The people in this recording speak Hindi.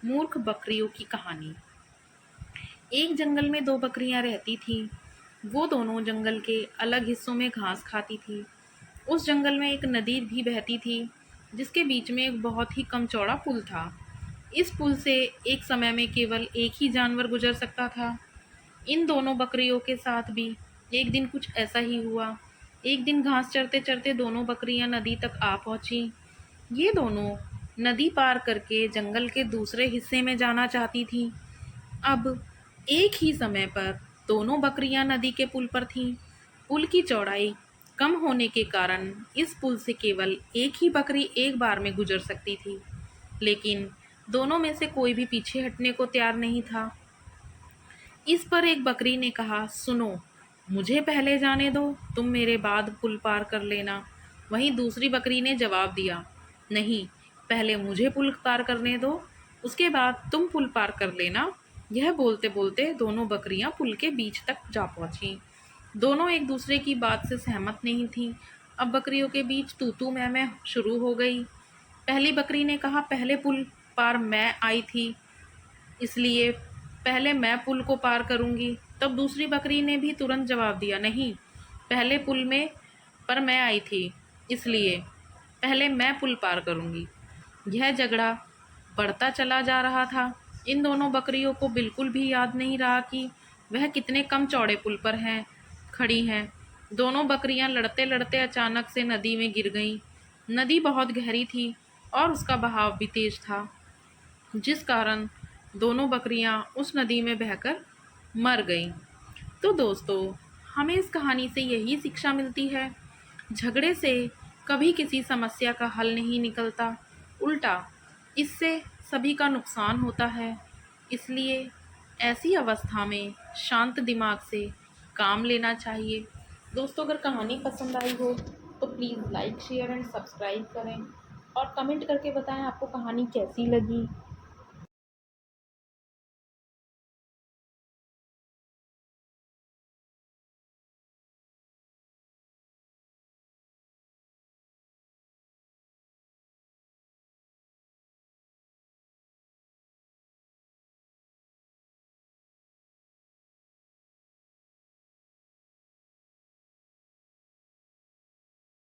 मूर्ख बकरियों की कहानी। एक जंगल में दो बकरियां रहती थीं। वो दोनों जंगल के अलग हिस्सों में घास खाती थी। उस जंगल में एक नदी भी बहती थी, जिसके बीच में एक बहुत ही कम चौड़ा पुल था। इस पुल से एक समय में केवल एक ही जानवर गुजर सकता था। इन दोनों बकरियों के साथ भी एक दिन कुछ ऐसा ही हुआ। एक दिन घास चरते चरते दोनों बकरियां नदी तक आ पहुंची। ये दोनों नदी पार करके जंगल के दूसरे हिस्से में जाना चाहती थीं। अब एक ही समय पर दोनों बकरियां नदी के पुल पर थीं। पुल की चौड़ाई कम होने के कारण इस पुल से केवल एक ही बकरी एक बार में गुजर सकती थी, लेकिन दोनों में से कोई भी पीछे हटने को तैयार नहीं था। इस पर एक बकरी ने कहा, सुनो, मुझे पहले जाने दो, तुम मेरे बाद पुल पार कर लेना। वहीं दूसरी बकरी ने जवाब दिया, नहीं, पहले मुझे पुल पार करने दो, उसके बाद तुम पुल पार कर लेना। यह बोलते बोलते दोनों बकरियां पुल के बीच तक जा पहुंची। दोनों एक दूसरे की बात से सहमत नहीं थीं। अब बकरियों के बीच तू तू मैं शुरू हो गई। पहली बकरी ने कहा, पहले पुल पार मैं आई थी, इसलिए पहले मैं पुल को पार करूंगी। तब दूसरी बकरी ने भी तुरंत जवाब दिया, नहीं, पहले पुल में पर मैं आई थी, इसलिए पहले मैं पुल पार करूंगी। यह झगड़ा बढ़ता चला जा रहा था। इन दोनों बकरियों को बिल्कुल भी याद नहीं रहा कि वह कितने कम चौड़े पुल पर हैं खड़ी हैं। दोनों बकरियां लड़ते लड़ते अचानक से नदी में गिर गईं। नदी बहुत गहरी थी और उसका बहाव भी तेज था, जिस कारण दोनों बकरियां उस नदी में बहकर मर गईं। तो दोस्तों, हमें इस कहानी से यही शिक्षा मिलती है, झगड़े से कभी किसी समस्या का हल नहीं निकलता, उल्टा इससे सभी का नुकसान होता है। इसलिए ऐसी अवस्था में शांत दिमाग से काम लेना चाहिए। दोस्तों, अगर कहानी पसंद आई हो तो please like share and subscribe करें और कमेंट करके बताएं आपको कहानी कैसी लगी।